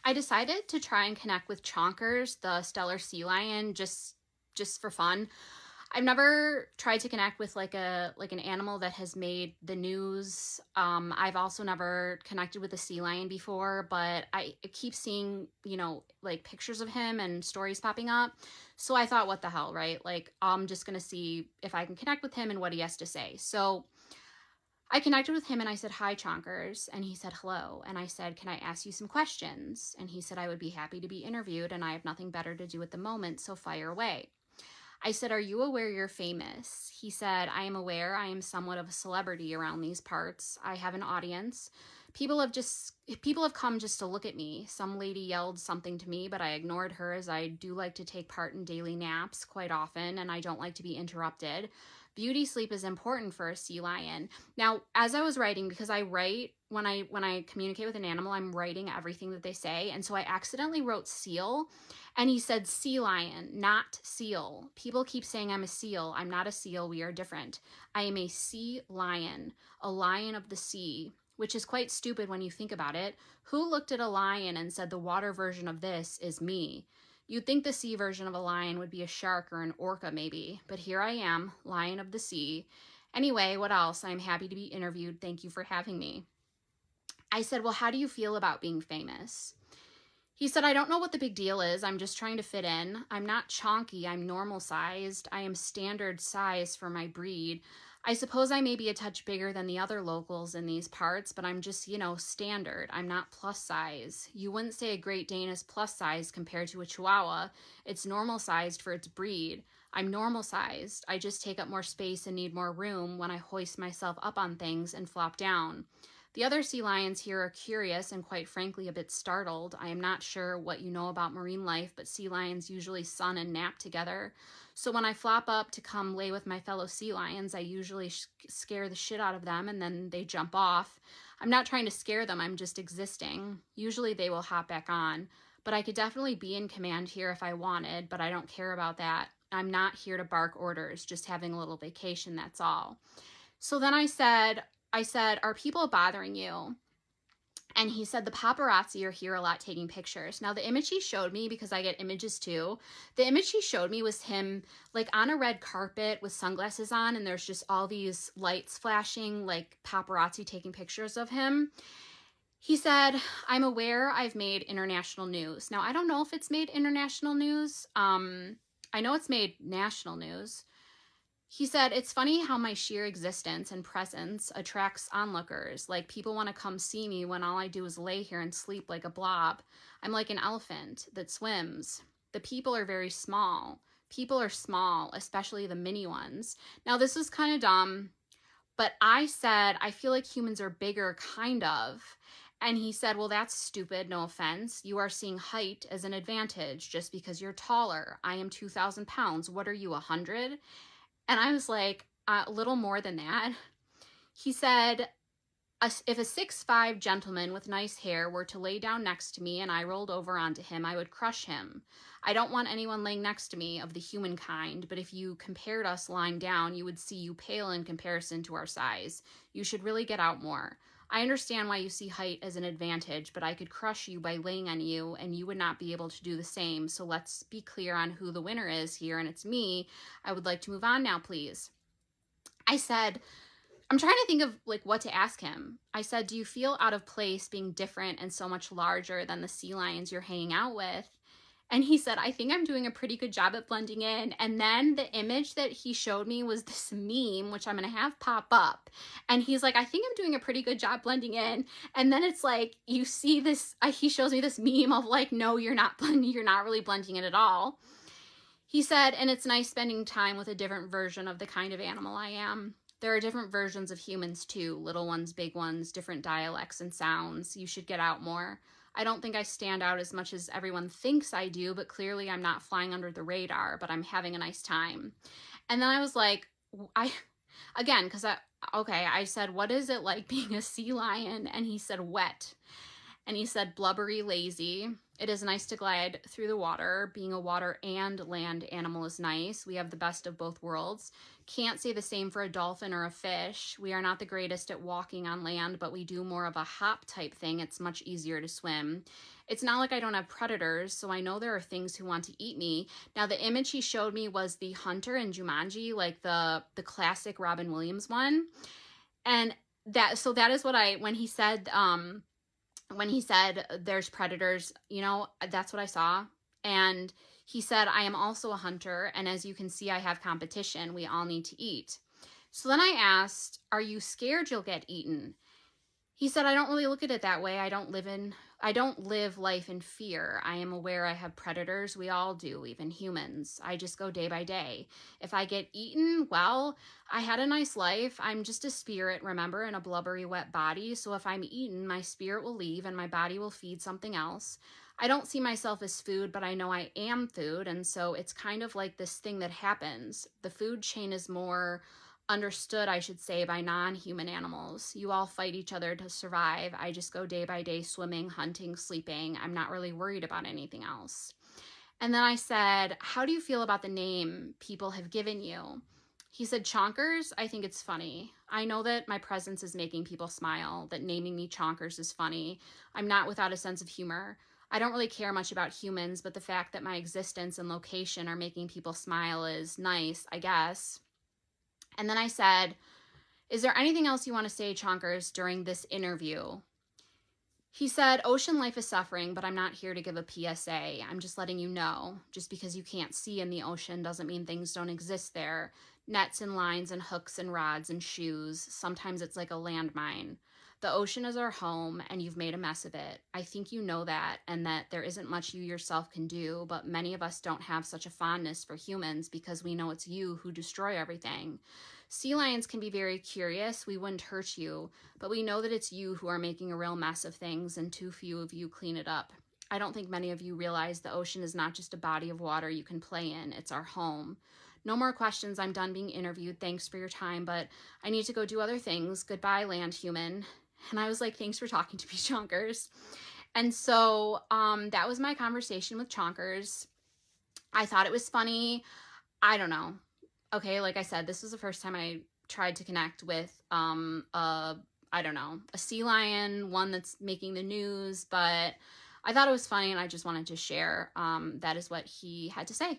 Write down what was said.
I decided to try and connect with Chonkers, the stellersealion, just for fun. I've never tried to connect with an animal that has made the news. I've also never connected with a sea lion before, but I keep seeing, like pictures of him and stories popping up. So I thought, what the hell, right? Like, I'm just going to see if I can connect with him and what he has to say. So I connected with him and I said, "Hi, Chonkers." And he said, "Hello." And I said, "Can I ask you some questions?" And he said, "I would be happy to be interviewed and I have nothing better to do at the moment, so fire away." I said, "Are you aware you're famous?" He said, "I am aware. I am somewhat of a celebrity around these parts. I have an audience. People have come just to look at me. Some lady yelled something to me, but I ignored her as I do like to take part in daily naps quite often and I don't like to be interrupted. Beauty sleep is important for a sea lion." Now, as I was writing, because I write when I communicate with an animal, I'm writing everything that they say, and so I accidentally wrote seal. And he said sea lion, not seal. People keep saying I'm a seal. I'm not a seal. We are different. I am a sea lion, a lion of the sea, which is quite stupid when you think about it. Who looked at a lion and said the water version of this is me? You'd think the sea version of a lion would be a shark or an orca maybe, but here I am, lion of the sea. Anyway, what else? I'm happy to be interviewed. Thank you for having me. I said, "Well, how do you feel about being famous?" He said, "I don't know what the big deal is. I'm just trying to fit in. I'm not chonky. I'm normal sized. I am standard size for my breed. I suppose I may be a touch bigger than the other locals in these parts, but I'm just, standard. I'm not plus size. You wouldn't say a Great Dane is plus size compared to a Chihuahua. It's normal sized for its breed. I'm normal sized. I just take up more space and need more room when I hoist myself up on things and flop down. The other sea lions here are curious and quite frankly a bit startled. I am not sure what you know about marine life, but sea lions usually sun and nap together. So when I flop up to come lay with my fellow sea lions, I usually scare the shit out of them and then they jump off. I'm not trying to scare them, I'm just existing. Usually they will hop back on, but I could definitely be in command here if I wanted, but I don't care about that. I'm not here to bark orders, just having a little vacation, that's all." So then I said, "Are people bothering you?" And he said, "The paparazzi are here a lot taking pictures." Now, the image he showed me, because I get images too, the image he showed me was him like on a red carpet with sunglasses on, and there's just all these lights flashing, like paparazzi taking pictures of him. He said, "I'm aware I've made international news." Now, I don't know if it's made international news. I know it's made national news. He said, "It's funny how my sheer existence and presence attracts onlookers. Like, people want to come see me when all I do is lay here and sleep like a blob. I'm like an elephant that swims. The people are very small. People are small, especially the mini ones." Now, this is kind of dumb, but I said, "I feel like humans are bigger, kind of." And he said, "Well, that's stupid, no offense. You are seeing height as an advantage just because you're taller. I am 2,000 pounds. What are you, 100? And I was like, "A little more than that." He said, "If a 6'5" gentleman with nice hair were to lay down next to me and I rolled over onto him, I would crush him. I don't want anyone laying next to me of the human kind, but if you compared us lying down, you would see you pale in comparison to our size. You should really get out more. I understand why you see height as an advantage, but I could crush you by laying on you, and you would not be able to do the same. So let's be clear on who the winner is here, and it's me. I would like to move on now, please." I said, I'm trying to think of like what to ask him. I said, "Do you feel out of place being different and so much larger than the sea lions you're hanging out with?" And he said, "I think I'm doing a pretty good job at blending in." And then the image that he showed me was this meme, which I'm going to have pop up. And he's like, "I think I'm doing a pretty good job blending in." And then it's like, you see this, he shows me this meme of like, "No, you're not blending. You're not really blending in at all." He said, "And it's nice spending time with a different version of the kind of animal I am. There are different versions of humans too, little ones, big ones, different dialects and sounds. You should get out more. I don't think I stand out as much as everyone thinks I do, but clearly I'm not flying under the radar, but I'm having a nice time." And then I was like, I said, "What is it like being a sea lion?" And he said, "Wet." And he said, blubbery, lazy. It is nice to glide through the water. Being a water and land animal is nice. We have the best of both worlds. Can't say the same for a dolphin or a fish. We are not the greatest at walking on land, but we do more of a hop type thing. It's much easier to swim. It's not like I don't have predators, so I know there are things who want to eat me. Now, the image he showed me was the hunter in Jumanji, like the classic Robin Williams one. And that is what when he said there's predators, you know, that's what I saw. And he said, I am also a hunter, and as you can see, I have competition. We all need to eat. So then I asked, are you scared you'll get eaten? He said, I don't really look at it that way. I don't live life in fear. I am aware I have predators. We all do, even humans. I just go day by day. If I get eaten, well, I had a nice life. I'm just a spirit, remember, in a blubbery, wet body. So if I'm eaten, my spirit will leave and my body will feed something else. I don't see myself as food, but I know I am food. And so it's kind of like this thing that happens. The food chain is more understood, I should say, by non-human animals. You all fight each other to survive. I just go day by day swimming, hunting, sleeping. I'm not really worried about anything else. And then I said, how do you feel about the name people have given you? He said, Chonkers, I think it's funny. I know that my presence is making people smile, that naming me Chonkers is funny. I'm not without a sense of humor. I don't really care much about humans, but the fact that my existence and location are making people smile is nice, I guess. And then I said, is there anything else you want to say, Chonkers, during this interview? He said, ocean life is suffering, but I'm not here to give a PSA. I'm just letting you know. Just because you can't see in the ocean doesn't mean things don't exist there. Nets and lines and hooks and rods and shoes. Sometimes it's like a landmine. The ocean is our home, and you've made a mess of it. I think you know that, and that there isn't much you yourself can do, but many of us don't have such a fondness for humans because we know it's you who destroy everything. Sea lions can be very curious. We wouldn't hurt you, but we know that it's you who are making a real mess of things, and too few of you clean it up. I don't think many of you realize the ocean is not just a body of water you can play in. It's our home. No more questions. I'm done being interviewed. Thanks for your time, but I need to go do other things. Goodbye, land human. And I was like, thanks for talking to me, Chonkers. And so that was my conversation with Chonkers. I thought it was funny. I don't know. Okay, like I said, this was the first time I tried to connect with a sea lion, one that's making the news, but I thought it was funny and I just wanted to share. That is what he had to say.